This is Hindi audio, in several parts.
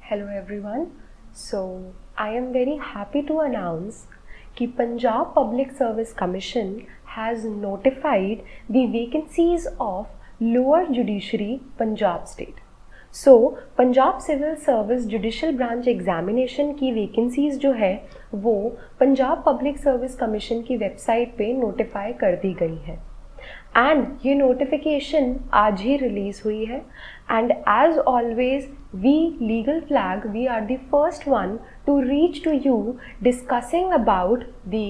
Hello everyone. So I am very happy to announce कि Punjab Public Service Commission has notified the vacancies of lower judiciary Punjab state. So Punjab civil service judicial branch examination की वैकेंसीज जो है वो पंजाब पब्लिक सर्विस कमीशन की वेबसाइट पे नोटिफाई कर दी गई है एंड ये नोटिफिकेशन आज ही रिलीज हुई है and as always we legal flag we are the first one to reach to you discussing about the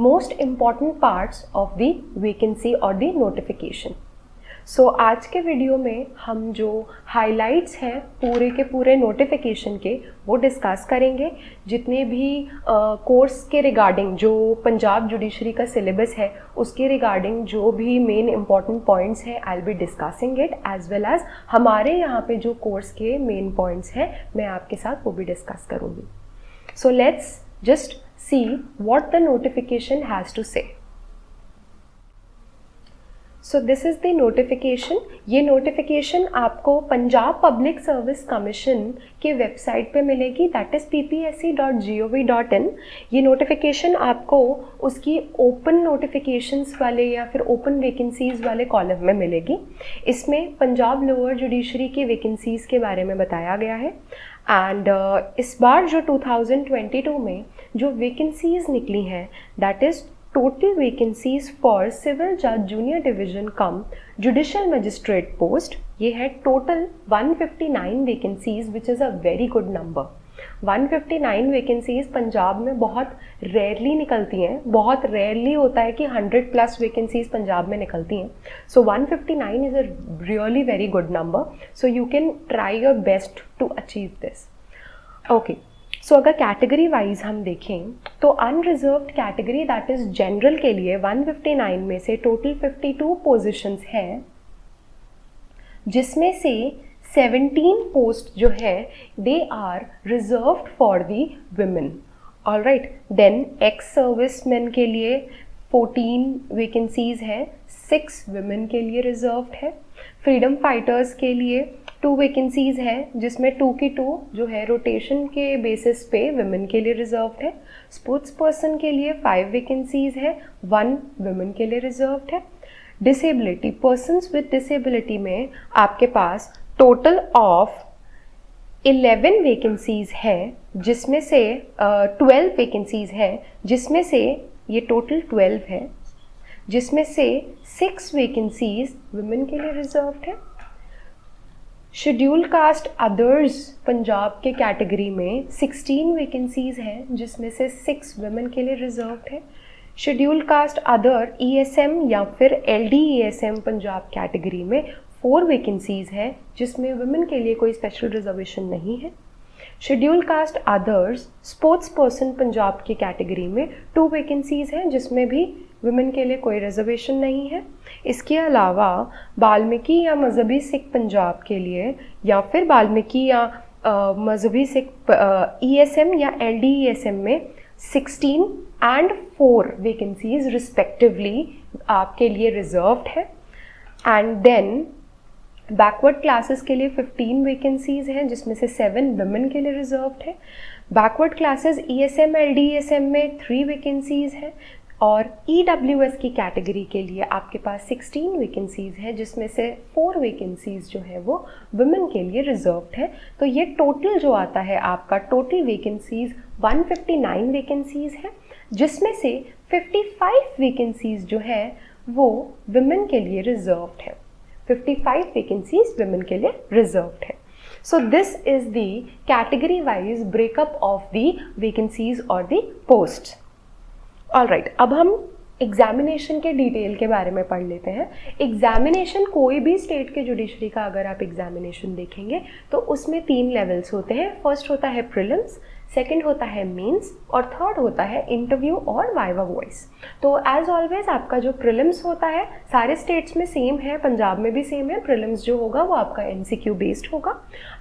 most important parts of the vacancy और द नोटिफिकेशन. सो आज के वीडियो में हम जो हाइलाइट्स हैं पूरे के पूरे नोटिफिकेशन के वो डिस्कस करेंगे. जितने भी कोर्स के रिगार्डिंग जो पंजाब जुडिशरी का सिलेबस है उसके रिगार्डिंग जो भी मेन इंपॉर्टेंट पॉइंट्स हैं I will be discussing it as well as हमारे यहाँ पे जो कोर्स के मेन पॉइंट्स हैं मैं आपके साथ वो भी डिस्कस करूँगी. So let's just see what the notification has to say. So this is the notification. ये नोटिफिकेशन आपको पंजाब पब्लिक सर्विस कमीशन के वेबसाइट पे मिलेगी दैट इज़ ppsc.gov.in. ये नोटिफिकेशन आपको उसकी ओपन नोटिफिकेशंस वाले या फिर ओपन वैकेंसीज़ वाले कॉलम में मिलेगी. इसमें पंजाब लोअर जुडिशरी की वैकेंसीज़ के बारे में बताया गया है एंड इस बार जो 2022 में जो वैकेंसीज़ निकली हैं that is total vacancies for civil judge junior division come judicial magistrate post. ये है total 159 vacancies which is a very good number. 159 vacancies Punjab में बहुत रेयरली निकलती हैं. बहुत रेयरली होता है कि 100+ वैकेंसीज पंजाब में निकलती हैं. So 159 is a really very good number. So you can try your best to achieve this. Okay, so अगर कैटेगरी वाइज हम देखें तो unreserved category that is general के लिए 159 में से टोटल 52 पोजीशंस हैं जिसमें से 17 पोस्ट जो है they are reserved for the women. Alright, then ex serviceman के लिए 14 वैकेंसीज हैं, 6 वुमेन के लिए रिजर्व्ड है. फ्रीडम फाइटर्स के लिए 2 वैकेंसीज हैं जिसमें 2 की 2 जो है रोटेशन के बेसिस पे वुमेन के लिए रिजर्व्ड है. स्पोर्ट्स पर्सन के लिए 5 वैकेंसीज है, 1 वुमेन के लिए रिजर्व्ड है. डिसेबिलिटी पर्सन्स विद डिसेबिलिटी में आपके पास टोटल ऑफ 11 वैकेंसीज है जिसमें से 12 वैकेंसीज है जिसमें से ये टोटल 12 है जिसमें से 6 वैकेंसीज वुमेन के लिए रिजर्व्ड है. शेड्यूल कास्ट अदर्स पंजाब के कैटेगरी में 16 वैकेंसीज हैं जिसमें से 6 वुमेन के लिए रिजर्व्ड है. शेड्यूल कास्ट अदर ESM या फिर LD ESM पंजाब कैटेगरी में 4 वैकेंसीज हैं जिसमें वुमेन के लिए कोई स्पेशल रिजर्वेशन नहीं है. Schedule caste others sports person Punjab की कैटेगरी में 2 वैकेंसीज हैं जिसमें भी वुमेन के लिए कोई रिजर्वेशन नहीं है. इसके अलावा बाल्मीकि या मजहबी सिख पंजाब के लिए या फिर बाल्मीकि या मजहबी सिख ESM या LD ESM में 16 एंड 4 वैकेंसीज रिस्पेक्टिवली आपके लिए रिजर्व्ड है. एंड देन बैकवर्ड क्लासेस के लिए 15 वैकेंसीज हैं जिसमें से 7 वुमेन के लिए रिजर्व्ड है. Backward classes ESM LD ESM में 3 वैकेंसीज हैं और EWS की कैटेगरी के लिए आपके पास 16 वैकेंसीज है जिसमें से 4 वैकेंसीज जो है वो वुमेन के लिए रिजर्व्ड है. तो ये टोटल जो आता है आपका टोटल वैकेंसीज 159 वैकेंसीज है जिसमें से 55 वैकेंसीज जो है वो वुमेन के लिए रिजर्व्ड है. 55 वैकेंसीज वुमेन के लिए रिजर्व्ड है. So this is the category wise breakup of the vacancies और द पोस्ट. ऑलराइट, अब हम एग्जामिनेशन के डिटेल के बारे में पढ़ लेते हैं. एग्जामिनेशन कोई भी स्टेट के जुडिशरी का अगर आप एग्जामिनेशन देखेंगे तो उसमें 3 लेवल्स होते हैं. फर्स्ट होता है प्रीलिम्स, सेकंड होता है मेंस और थर्ड होता है इंटरव्यू और वाइवा वॉइस. तो एज ऑलवेज आपका जो प्रीलिम्स होता है सारे स्टेट्स में सेम है, पंजाब में भी सेम है. प्रीलिम्स जो होगा वो आपका MCQ बेस्ड होगा.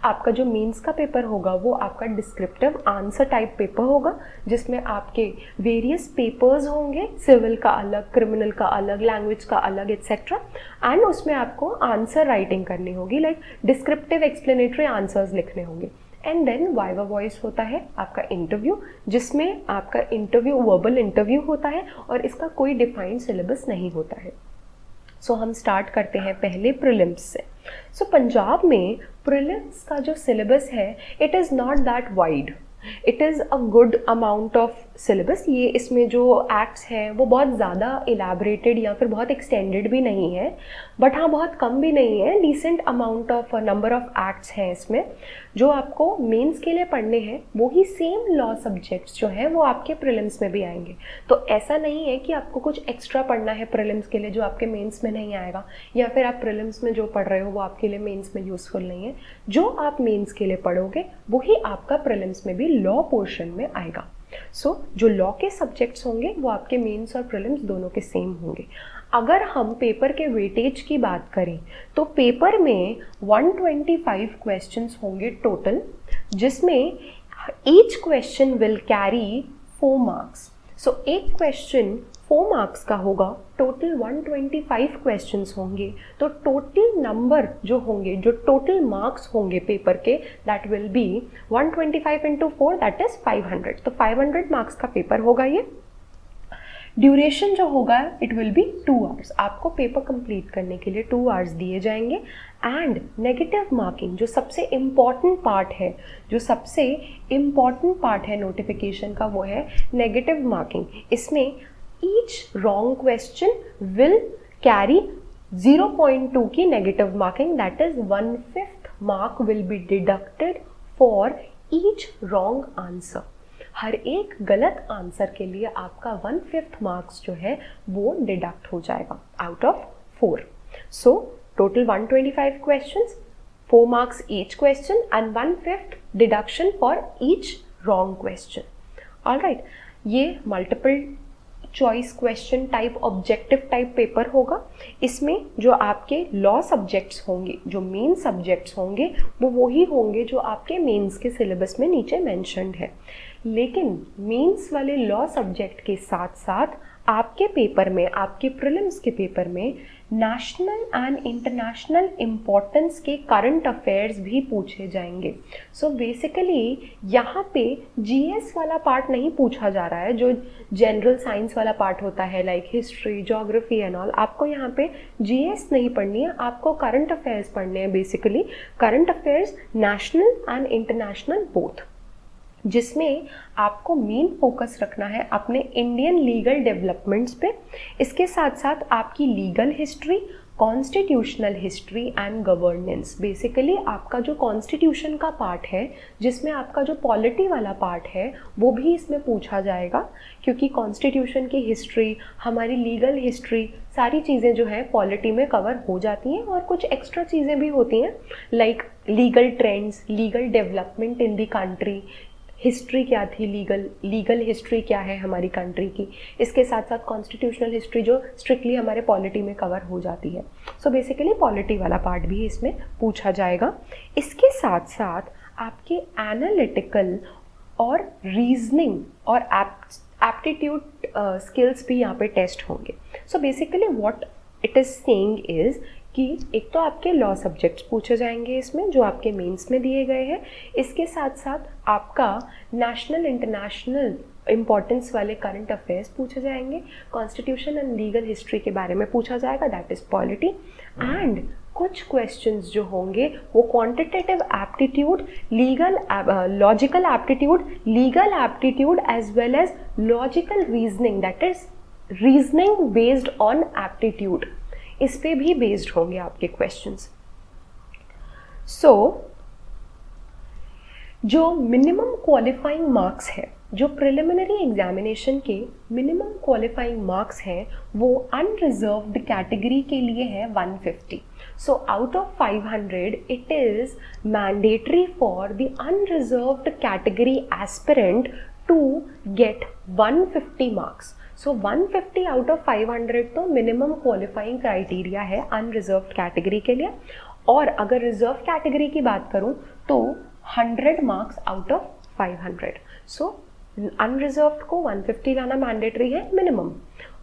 आपका जो मेंस का पेपर होगा वो आपका डिस्क्रिप्टिव आंसर टाइप पेपर होगा जिसमें आपके वेरियस पेपर्स होंगे, सिविल का अलग, क्रिमिनल का अलग, लैंग्वेज का अलग एट्सेट्रा. एंड उसमें आपको आंसर राइटिंग करनी होगी, लाइक डिस्क्रिप्टिव एक्सप्लेनेटरी आंसर्स लिखने होंगे. एंड देन वाइवा वॉइस होता है आपका इंटरव्यू, जिसमें आपका इंटरव्यू वर्बल इंटरव्यू होता है और इसका कोई डिफाइंड सिलेबस नहीं होता है। सो हम स्टार्ट करते हैं पहले प्रीलिम्स से। सो पंजाब में प्रीलिम्स का जो सिलेबस है it is not that wide, it is a good amount of syllabus. ये इसमें जो एक्ट्स हैं वो बहुत ज़्यादा इलेबरेटेड या फिर बहुत एक्सटेंडेड भी नहीं है, बट हाँ बहुत कम भी नहीं है, decent amount of number of acts हैं इसमें। जो आपको मेंस के लिए पढ़ने हैं वही सेम लॉ सब्जेक्ट्स जो हैं वो आपके प्रीलिम्स में भी आएंगे। तो ऐसा नहीं है कि आपको कुछ एक्स्ट्रा पढ़ना है प्रीलिम्स के लिए जो आपके मेंस में नहीं आएगा, या फिर आप प्रीलिम्स में जो पढ़ रहे हो वो आपके लिए मेंस में यूज़फुल नहीं है। जो आप मेंस के लिए पढ़ोगे वही आपका प्रीलिम्स में भी लॉ पोर्शन में आएगा। सो जो लॉ के सब्जेक्ट्स होंगे वो आपके मेंस और प्रीलिम्स दोनों के सेम होंगे। अगर हम पेपर के वेटेज की बात करें तो पेपर में 125 क्वेश्चंस होंगे टोटल, जिसमें each question will carry 4 marks. So एक क्वेश्चन 4 मार्क्स का होगा, टोटल 125 क्वेश्चंस होंगे, तो टोटल नंबर जो होंगे, जो टोटल मार्क्स होंगे पेपर के, that will be 125 into 4 that is 500। तो 500 मार्क्स का पेपर होगा ये। ड्यूरेशन जो होगा इट विल बी 2 आवर्स। आपको पेपर कंप्लीट करने के लिए 2 आवर्स दिए जाएंगे। एंड नेगेटिव मार्किंग जो सबसे इम्पॉर्टेंट पार्ट है, जो सबसे इम्पॉर्टेंट पार्ट है नोटिफिकेशन का, वो है नेगेटिव मार्किंग। इसमें each wrong question will carry 0.2 की negative marking, that is 1/5 mark will be deducted for each wrong answer. हर एक गलत आंसर के लिए आपका 1/5 मार्क्स जो है वो डिडक्ट हो जाएगा out of 4। So total 125 questions, 4 marks each question and 1/5 deduction for each wrong question. Alright, ये multiple choice question type objective type paper होगा। इसमें जो आपके लॉ सब्जेक्ट्स होंगे, जो मेन सब्जेक्ट्स होंगे, वो वही होंगे जो आपके मेंस के सिलेबस में नीचे मेंशन्ड है। लेकिन मेंस वाले लॉ सब्जेक्ट के साथ साथ आपके पेपर में, आपके प्रीलिम्स के पेपर में नेशनल एंड इंटरनेशनल इम्पोर्टेंस के करंट अफेयर्स भी पूछे जाएंगे। सो बेसिकली यहाँ पे जीएस वाला पार्ट नहीं पूछा जा रहा है, जो जनरल साइंस वाला पार्ट होता है like history, geography and all. आपको यहाँ पे जीएस नहीं पढ़नी है, आपको करंट अफेयर्स पढ़ने हैं। Basically current affairs national and international both, जिसमें आपको मेन फोकस रखना है अपने इंडियन लीगल डेवलपमेंट्स पे। इसके साथ साथ आपकी legal history, constitutional history and governance. Basically आपका जो कॉन्स्टिट्यूशन का पार्ट है, जिसमें आपका जो पॉलिटी वाला पार्ट है, वो भी इसमें पूछा जाएगा, क्योंकि कॉन्स्टिट्यूशन की हिस्ट्री, हमारी लीगल हिस्ट्री, सारी चीज़ें जो है पॉलिटी में कवर हो जाती हैं। और कुछ एक्स्ट्रा चीज़ें भी होती हैं like legal trends, legal development in the country, history क्या थी, लीगल हिस्ट्री क्या है हमारी कंट्री की। इसके साथ साथ कॉन्स्टिट्यूशनल हिस्ट्री जो स्ट्रिक्टली हमारे पॉलिटी में कवर हो जाती है। सो बेसिकली पॉलिटी वाला पार्ट भी इसमें पूछा जाएगा। इसके साथ साथ आपके एनालिटिकल और रीजनिंग और एप्टीट्यूड स्किल्स भी यहाँ पे टेस्ट होंगे। So basically what it is saying is कि एक तो आपके लॉ सब्जेक्ट्स पूछे जाएंगे इसमें, जो आपके मेंस में दिए गए हैं। इसके साथ साथ आपका नेशनल इंटरनेशनल इम्पॉर्टेंस वाले करंट अफेयर्स पूछे जाएंगे, कॉन्स्टिट्यूशन एंड लीगल हिस्ट्री के बारे में पूछा जाएगा, दैट इज़ पॉलिटी। एंड कुछ क्वेश्चंस जो होंगे वो quantitative aptitude, logical aptitude, legal aptitude as well as logical reasoning, that is reasoning based on aptitude, इस पे भी बेस्ड होंगे आपके क्वेश्चंस। सो जो मिनिमम क्वालिफाइंग मार्क्स है, जो प्रिलिमिनरी एग्जामिनेशन के मिनिमम क्वालिफाइंग मार्क्स हैं, वो अनरिजर्व्ड कैटेगरी के लिए है 150। So out of 500 it is mandatory for the unreserved category aspirant to get 150 marks. So 150 out of 500 तो मिनिमम क्वालिफाइंग क्राइटेरिया है अनरिजर्व्ड कैटेगरी के लिए। और अगर रिजर्व कैटेगरी की बात करूं तो 100 marks out of 500। So unreserved को 150 लाना मैंडेटरी है मिनिमम,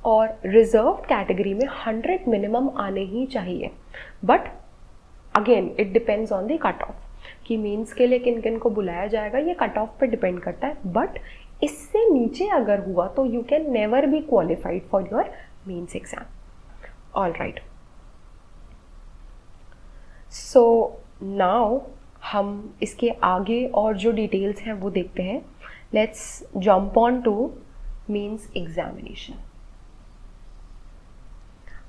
और रिजर्व्ड कैटेगरी में 100 मिनिमम आने ही चाहिए। But again it depends on the cut of. कि मेंस के लिए किन किन को बुलाया जाएगा, ये कट ऑफ पे डिपेंड करता है, बट इससे नीचे अगर हुआ तो you can never be qualified for your mains exam. All right, so now हम इसके आगे और जो डिटेल्स हैं वो देखते हैं. Let's jump on to mains examination.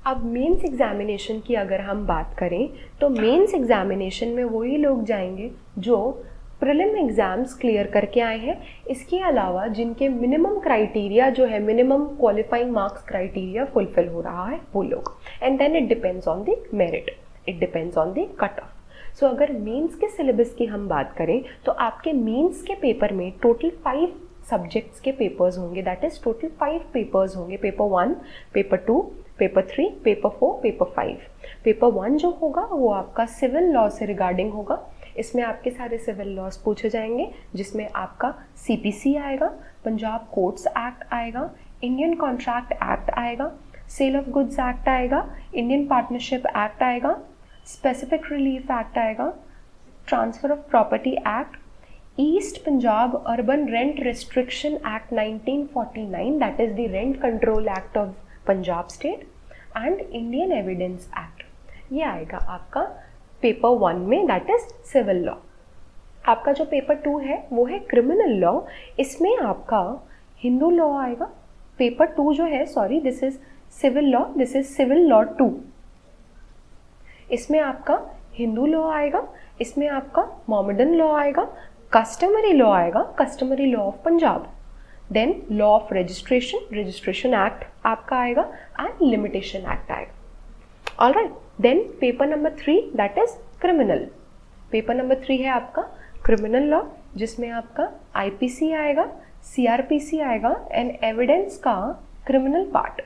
अब मेंस एग्जामिनेशन की अगर हम बात करें तो मेंस एग्जामिनेशन में वही लोग जाएंगे जो प्रीलिम एग्जाम्स क्लियर करके आए हैं. इसके अलावा जिनके मिनिमम क्राइटेरिया जो है, minimum qualifying marks criteria fulfil हो रहा है वो लोग. And then it depends on the merit, it depends on the cut off. So अगर मेंस के सिलेबस की हम बात करें तो आपके मेंस के पेपर में टोटल 5 सब्जेक्ट्स के पेपर्स होंगे. दैट इज टोटल 5 पेपर्स होंगे. Paper 1, paper 2, paper 3, paper 4, paper 5. Paper 1 जो होगा वो आपका सिविल लॉ से रिगार्डिंग होगा. इसमें आपके सारे सिविल लॉज पूछे जाएंगे, जिसमें आपका CPC आएगा, पंजाब कोर्ट्स एक्ट आएगा, इंडियन कॉन्ट्रैक्ट एक्ट आएगा, सेल ऑफ गुड्स एक्ट आएगा, इंडियन पार्टनरशिप एक्ट आएगा, स्पेसिफिक रिलीफ एक्ट आएगा, transfer of property act, east Punjab urban rent restriction act 1949, that is the rent control act of Punjab state, and Indian evidence act. ये आएगा आपका पेपर 1 में, दैट इज सिविल लॉ. आपका जो पेपर 2 है वो है क्रिमिनल लॉ. इसमें आपका हिंदू लॉ आएगा. पेपर 2 जो है, sorry, this is civil law, this is civil law 2. इसमें आपका हिंदू लॉ आएगा, इसमें आपका मोहम्मदन लॉ आएगा, कस्टमरी लॉ आएगा, customary law of Punjab, then law of registration, registration act आपका आएगा, एंड लिमिटेशन एक्ट आएगा. All right, then paper number 3 that is criminal. Paper number 3 है आपका क्रिमिनल लॉ, जिसमें आपका IPC आएगा, CRPC आएगा, एंड एविडेंस का क्रिमिनल पार्ट.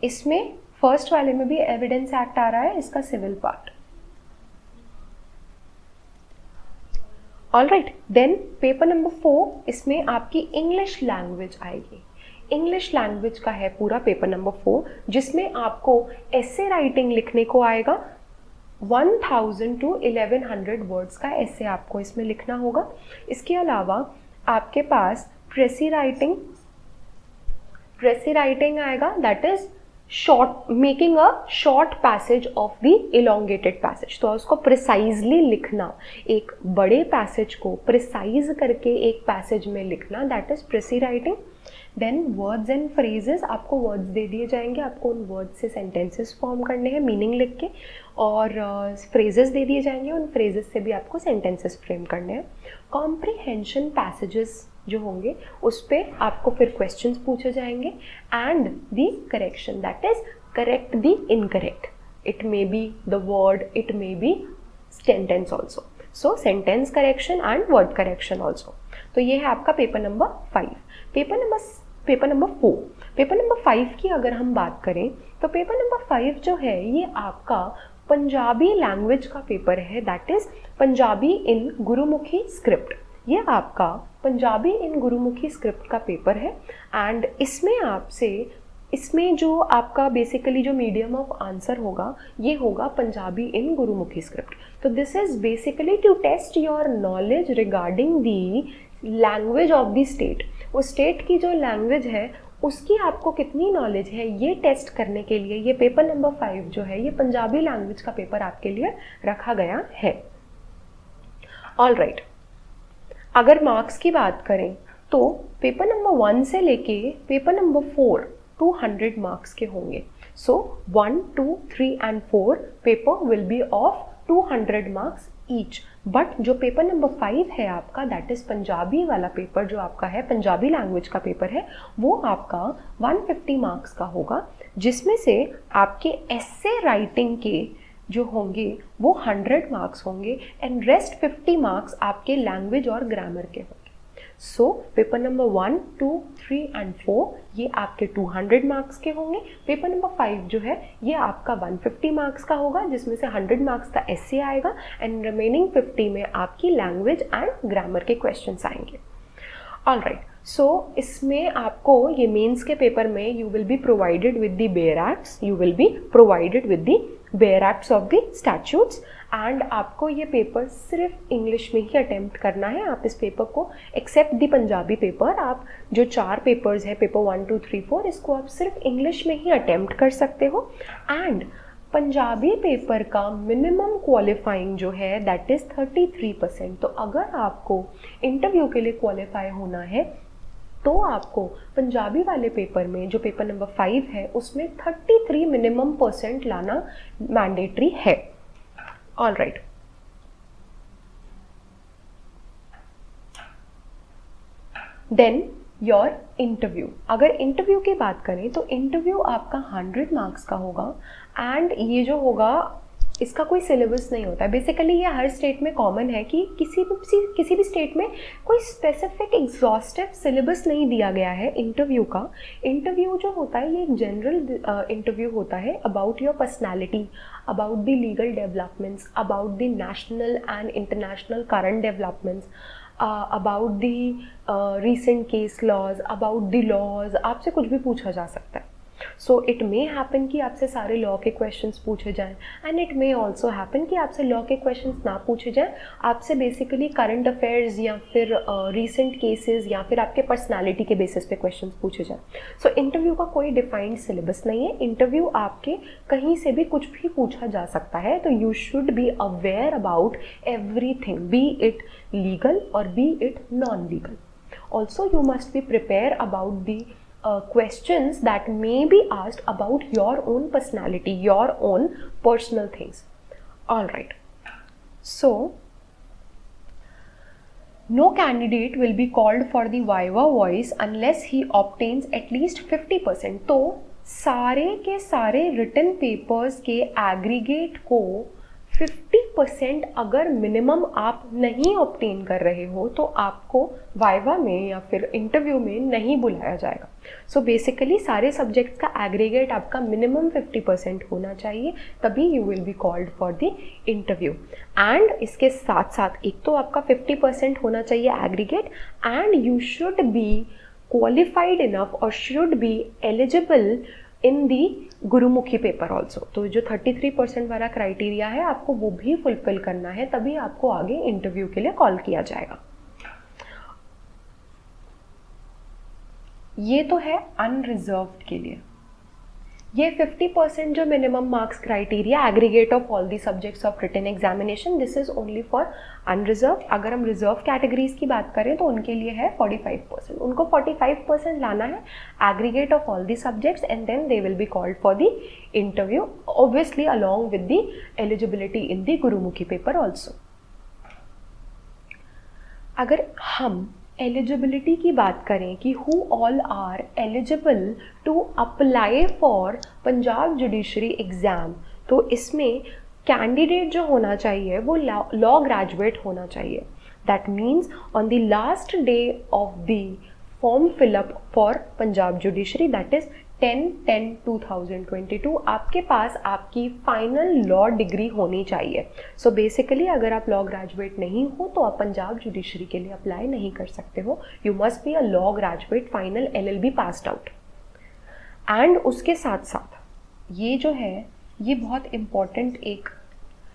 इसमें फर्स्ट वाले में भी एविडेंस एक्ट आ रहा है, इसका civil part. All right, then paper number 4, इसमें आपकी इंग्लिश लैंग्वेज आएगी. इंग्लिश लैंग्वेज का है पूरा पेपर नंबर 4, जिसमें आपको एसे राइटिंग लिखने को आएगा. 1000 to 1100 वर्ड्स का एसे आपको इसमें लिखना होगा. इसके अलावा आपके पास प्रेसी राइटिंग आएगा, that is short, making a short passage of the elongated passage. तो उसको प्रिसाइजली लिखना, एक बड़े पैसेज को प्रिसाइज करके एक पैसेज में लिखना, that is प्रेसी writing. Than words and phrases, आपको वर्ड्स दे दिए जाएंगे, आपको उन वर्ड्स से सेंटेंसेस फॉर्म करने हैं मीनिंग लिख के, और फ्रेजेस दे दिए जाएंगे, उन फ्रेजेस से भी आपको सेंटेंसेस फ्रेम करने हैं. कॉम्प्रिहेंशन पैसेजेस जो होंगे उस पर आपको फिर क्वेश्चंस पूछे जाएंगे, and the correction, that is correct the incorrect. It may be the word, it may be sentence also. So sentence correction and word correction also. तो ये है आपका paper number 5. Paper number 4. Paper number 5 की अगर हम बात करें तो पेपर नंबर 5 जो है ये आपका पंजाबी लैंग्वेज का पेपर है, that is Punjabi in Gurmukhi script. ये आपका पंजाबी इन गुरुमुखी स्क्रिप्ट का पेपर है, एंड इसमें जो आपका बेसिकली जो मीडियम ऑफ आंसर होगा ये होगा पंजाबी इन गुरुमुखी स्क्रिप्ट. तो this is basically to test your knowledge regarding the language of the state. उस स्टेट की जो लैंग्वेज है उसकी आपको कितनी नॉलेज है ये टेस्ट करने के लिए ये पेपर नंबर 5 जो है ये पंजाबी लैंग्वेज का पेपर आपके लिए रखा गया है. ऑल राइट, अगर मार्क्स की बात करें तो पेपर नंबर 1 से लेके पेपर नंबर 4 200 मार्क्स के होंगे. सो 1, 2, 3 and 4 paper will be of 200 marks each. But जो पेपर नंबर 5 है आपका, दैट इज पंजाबी वाला पेपर जो आपका है, पंजाबी लैंग्वेज का पेपर है, वो आपका 150 मार्क्स का होगा, जिसमें से आपके एसे राइटिंग के जो होंगे वो 100 मार्क्स होंगे, एंड रेस्ट 50 मार्क्स आपके लैंग्वेज और ग्रामर के होंगे. सो पेपर नंबर 1, 2, 3 एंड 4 ये आपके 200 मार्क्स के होंगे. पेपर नंबर 5 जो है ये आपका 150 मार्क्स का होगा, जिसमें से 100 मार्क्स का एसे आएगा, एंड रिमेनिंग 50 में आपकी लैंग्वेज एंड ग्रामर के क्वेश्चंस आएंगे. ऑल राइट, सो इसमें आपको ये मेंस के पेपर में you will be provided with the bare acts, you will be provided with the bare acts of the statutes, and आपको ये पेपर सिर्फ इंग्लिश में ही अटेम्प्ट करना है। आप इस पेपर को एक्सेप्ट द पंजाबी पेपर, आप जो 4 पेपर्स है, पेपर 1, 2, 3, 4, इसको आप सिर्फ इंग्लिश में ही अटेम्प्ट कर सकते हो। एंड पंजाबी पेपर का मिनिमम क्वालिफाइंग जो है दैट इज़ 33%। तो अगर आपको इंटरव्यू के लिए क्वालिफाई होना है तो आपको पंजाबी वाले पेपर में जो पेपर नंबर 5 है उसमें 33 मिनिमम % लाना मैंडेटरी है। All right, then your interview. अगर इंटरव्यू की बात करें तो इंटरव्यू आपका 100 मार्क्स का होगा, एंड ये जो होगा इसका कोई सिलेबस नहीं होता है। बेसिकली ये हर स्टेट में कॉमन है कि किसी भी स्टेट में कोई स्पेसिफिक एग्जॉस्टिव सिलेबस नहीं दिया गया है इंटरव्यू का। इंटरव्यू जो होता है ये एक जनरल इंटरव्यू होता है about your personality, about the legal developments, about the national and international current developments, about the recent case laws, about the laws, आपसे कुछ भी पूछा जा सकता है। सो इट मे हैपन कि आपसे सारे लॉ के क्वेश्चंस पूछे जाएं, and it may also happen कि आपसे लॉ के क्वेश्चंस ना पूछे जाएं, आपसे बेसिकली करंट अफेयर्स या फिर रीसेंट केसेस या फिर आपके पर्सनालिटी के बेसिस पे क्वेश्चंस पूछे जाएं। सो इंटरव्यू का कोई डिफाइंड सिलेबस नहीं है। इंटरव्यू आपके कहीं से भी कुछ भी पूछा जा सकता है, तो you should be aware about everything, be it legal और be it non legal. Also you must be prepare about the questions that may be asked about your own personality, your own personal things. All right. So, no candidate will be called for the viva voice unless he obtains at least 50%. तो सारे के सारे written papers के aggregate को 50% अगर मिनिमम आप नहीं ऑब्टेन कर रहे हो तो आपको वाइवा में या फिर इंटरव्यू में नहीं बुलाया जाएगा। सो बेसिकली सारे सब्जेक्ट्स का एग्रीगेट आपका मिनिमम 50% होना चाहिए, तभी you will be called for the interview. And इसके साथ साथ एक तो आपका 50% होना चाहिए aggregate, and you should be qualified enough और should be eligible in the Gurmukhi paper also. तो जो 33% वाला क्राइटेरिया है आपको वो भी फुलफिल करना है, तभी आपको आगे इंटरव्यू के लिए कॉल किया जाएगा। ये तो है अनरिजर्व्ड के लिए। ये 50% जो minimum marks criteria aggregate of all the subjects of written examination, this is only for unreserve. अगर हम रिजर्व कैटेगरीज की बात करें तो उनके लिए है 45%। उनको 45% लाना है aggregate of all the subjects, and then they will be called for the interview, obviously along with the eligibility in the Gurmukhi paper also. अगर हम एलिजिबिलिटी की बात करें कि who all are eligible to apply for Punjab judiciary exam, तो इसमें कैंडिडेट जो होना चाहिए वो लॉ ग्रेजुएट होना चाहिए। That means on the last day of the form fill up for Punjab judiciary, that is 10/10/2022, आपके पास आपकी फाइनल लॉ डिग्री होनी चाहिए। सो बेसिकली अगर आप लॉ ग्रेजुएट नहीं हो तो आप पंजाब जुडिशरी के लिए अप्लाई नहीं कर सकते हो। You must be a law graduate, final LLB passed out. And उसके साथ साथ ये जो है ये बहुत इम्पॉर्टेंट एक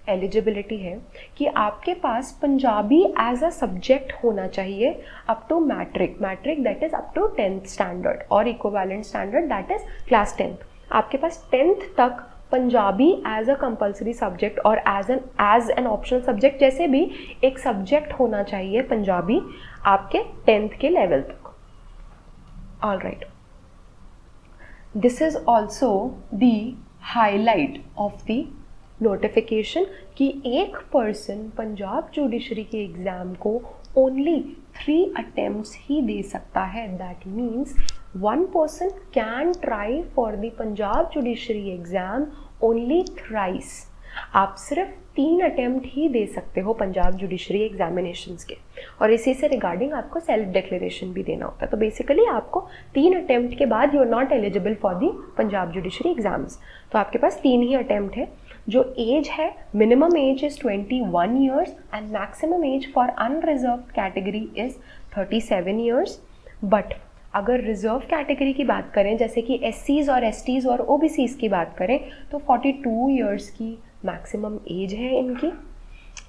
एलिजिबिलिटी है कि आपके पास पंजाबी एज अ सब्जेक्ट होना चाहिए up to matric that is up to 10th standard और equivalent standard that is class 10th। आपके पास 10th तक Punjabi as a compulsory subject और एज एन ऑप्शनल सब्जेक्ट जैसे भी एक सब्जेक्ट होना चाहिए पंजाबी आपके 10th के लेवल तक। All right, this is also the highlight of the notification कि एक पर्सन पंजाब जुडिशरी के एग्ज़ाम को ओनली 3 अटेम्प्ट्स ही दे सकता है। That means 1 person can try for the Punjab judiciary exam only thrice. आप सिर्फ 3 अटेम्प्ट ही दे सकते हो पंजाब जुडिशरी एग्जामिनेशंस के, और इसी से रिगार्डिंग आपको सेल्फ डिक्लेरेशन भी देना होता है। तो बेसिकली आपको 3 अटेम्प्ट के बाद you are not eligible for the Punjab judiciary exams. तो आपके पास 3 ही अटेम्प्ट है। जो एज है, minimum age is 21 years and maximum age for unreserved category is 37 years। But अगर रिजर्व कैटेगरी की बात करें, जैसे कि SCs और STs और OBCs की बात करें, तो 42 ईयर्स की मैक्सिमम एज है इनकी।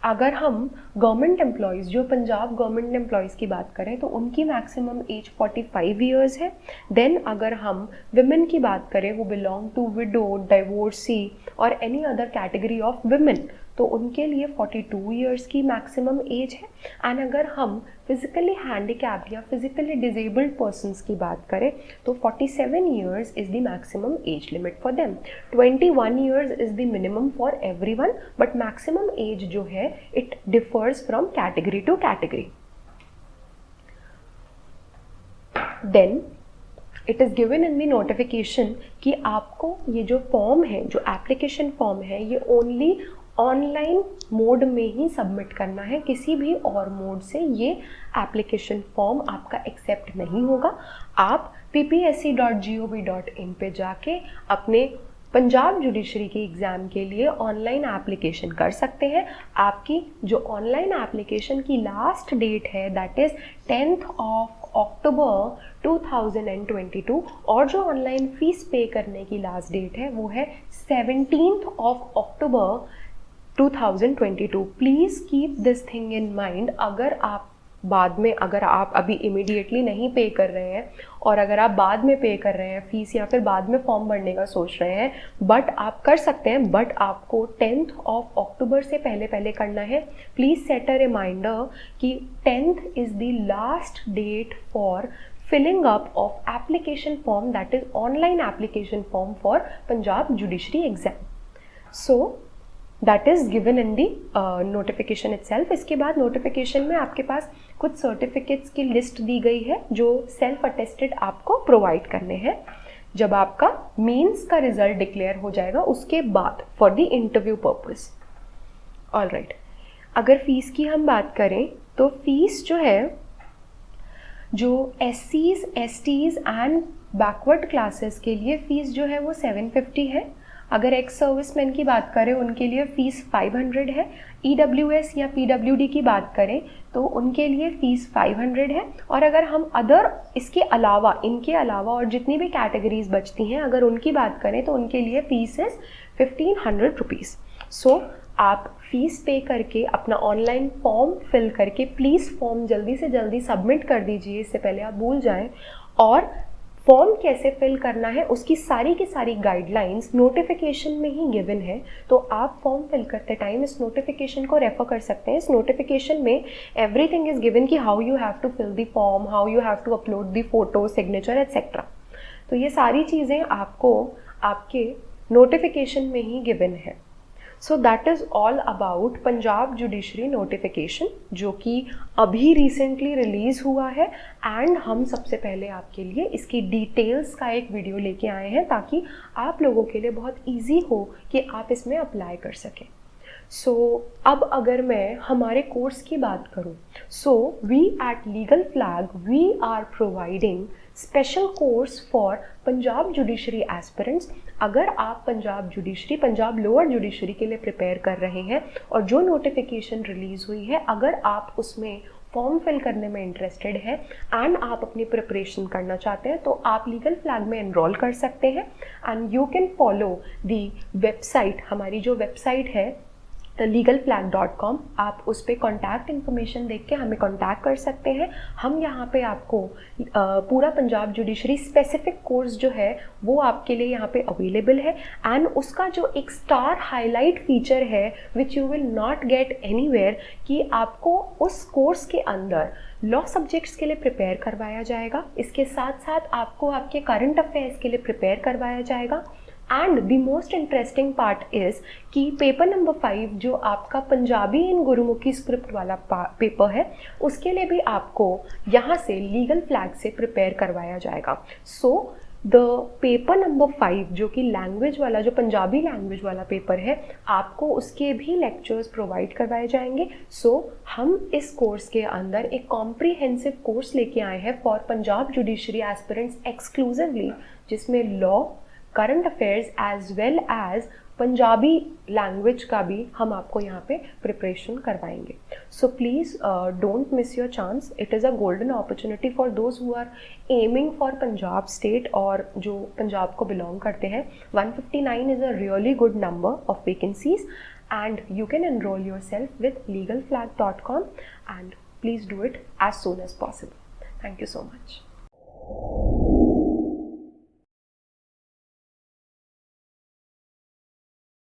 अगर हम गवर्नमेंट एम्प्लॉयज़, जो पंजाब गवर्नमेंट एम्प्लॉयज़ की बात करें, तो उनकी मैक्सिमम एज 45 ईयर्स है। देन अगर हम विमेन की बात करें, वो बिलोंग टू विडो, डाइवोर्सी और any other category of women, तो उनके लिए 42 ईयर्स की मैक्सिमम एज है। एंड अगर हम फिजिकली हैंडीकैप्ड या फिजिकली डिजेबल्ड पर्सनस की बात करें, तो 47 years is the maximum age limit for them. 21 years is the minimum for everyone, but maximum age जो है it differs from category to category. Then it is given in the notification कि आपको ये जो फॉर्म है, जो एप्लीकेशन फॉर्म है, ये ओनली ऑनलाइन मोड में ही सबमिट करना है, किसी भी और मोड से ये एप्लीकेशन फॉर्म आपका एक्सेप्ट नहीं होगा। आप ppsc.gov.in पे जाके अपने पंजाब जुडिशरी के एग्ज़ाम के लिए ऑनलाइन एप्लीकेशन कर सकते हैं। आपकी जो ऑनलाइन एप्लीकेशन की लास्ट डेट है that is 10th of October 2022, और जो ऑनलाइन फ़ीस पे करने की लास्ट डेट है वो है 17th of October 2022। Please keep this thing in mind. अगर आप अभी इमीडिएटली नहीं पे कर रहे हैं और अगर आप बाद में पे कर रहे हैं फीस या फिर बाद में फॉर्म भरने का सोच रहे हैं, बट आप कर सकते हैं, बट आपको 10th of October से पहले करना है। प्लीज़ सेट अ रिमाइंडर कि 10th is the last date for filling up of application form, that is online application form for Punjab Judiciary exam. So that is given in the notification itself. इसके बाद नोटिफिकेशन में आपके पास कुछ सर्टिफिकेट्स की लिस्ट दी गई है जो सेल्फ अटेस्टेड आपको प्रोवाइड करने हैं जब आपका मेंस का रिजल्ट डिक्लेयर हो जाएगा उसके बाद for the interview purpose. Alright, अगर फीस की हम बात करें तो फीस जो है, जो SCs, STs and backward classes के लिए फ़ीस जो है वो 750 है। अगर एक्स सर्विसमैन की बात करें उनके लिए फ़ीस 500 है। EWS या PWD की बात करें तो उनके लिए फ़ीस 500 है। और अगर हम अदर इनके अलावा और जितनी भी कैटेगरीज बचती हैं अगर उनकी बात करें तो उनके लिए फ़ीस इज़ 1500 रुपीज़। सो आप फीस पे करके अपना ऑनलाइन फॉर्म फिल करके प्लीज़ फॉर्म जल्दी से जल्दी सबमिट कर दीजिए, इससे पहले आप भूल जाएं। और फॉर्म कैसे फिल करना है उसकी सारी की सारी गाइडलाइंस नोटिफिकेशन में ही गिवन है, तो आप फॉर्म फिल करते टाइम इस नोटिफिकेशन को रेफर कर सकते हैं। इस नोटिफिकेशन में एवरीथिंग इज़ गिवन कि how you have to fill the form, how you have to upload the photo, signature etcetera. तो ये सारी चीज़ें आपको आपके नोटिफिकेशन में ही गिवन है। So that is all about Punjab judiciary notification जो कि अभी रिसेंटली रिलीज़ हुआ है। एंड हम सबसे पहले आपके लिए इसकी डिटेल्स का एक वीडियो लेके आए हैं ताकि आप लोगों के लिए बहुत इजी हो कि आप इसमें अप्लाई कर सकें। सो अब अगर मैं हमारे कोर्स की बात करूं, so we at legal flag we are providing special course for Punjab judiciary aspirants. अगर आप पंजाब लोअर जुडिशरी के लिए प्रिपेयर कर रहे हैं और जो नोटिफिकेशन रिलीज़ हुई है अगर आप उसमें फॉर्म फिल करने में इंटरेस्टेड है एंड आप अपनी प्रिपरेशन करना चाहते हैं तो आप लीगल फ्लैग में एनरोल कर सकते हैं। And you can follow the website, हमारी जो वेबसाइट है legalflag.com, आप उस पर कॉन्टैक्ट इन्फॉर्मेशन देख के हमें कॉन्टैक्ट कर सकते हैं। हम यहाँ पे आपको पूरा पंजाब जुडिशरी स्पेसिफिक कोर्स जो है वो आपके लिए यहाँ पे अवेलेबल है। एंड उसका जो एक स्टार हाईलाइट फीचर है which you will not gate anywhere कि आपको उस कोर्स के अंदर लॉ सब्जेक्ट्स के लिए प्रिपेयर करवाया जाएगा, इसके साथ साथ आपको आपके करंट अफेयर्स के लिए प्रिपेयर करवाया जाएगा। And the most interesting part is कि पेपर नंबर 5 जो आपका पंजाबी इन गुरुमुखी स्क्रिप्ट वाला पेपर है उसके लिए भी आपको यहाँ से लीगल फ्लैग से प्रिपेयर करवाया जाएगा। सो द पेपर नंबर 5 जो कि लैंग्वेज वाला, जो पंजाबी लैंग्वेज वाला पेपर है, आपको उसके भी लेक्चर्स प्रोवाइड करवाए जाएंगे। सो हम इस कोर्स के अंदर एक कॉम्प्रिहेंसिव कोर्स लेके आए हैं for Punjab judiciary aspirants exclusively, जिसमें law, current affairs as well as Punjabi language का भी हम आपको यहाँ पे प्रिपरेशन करवाएंगे. So please don't miss your chance. It is a golden opportunity for those who are aiming for Punjab state और जो पंजाब को बिलोंग करते हैं. 159 is a really good number of vacancies and you can enroll yourself with legalflag.com and please do it as soon as possible. Thank you so much.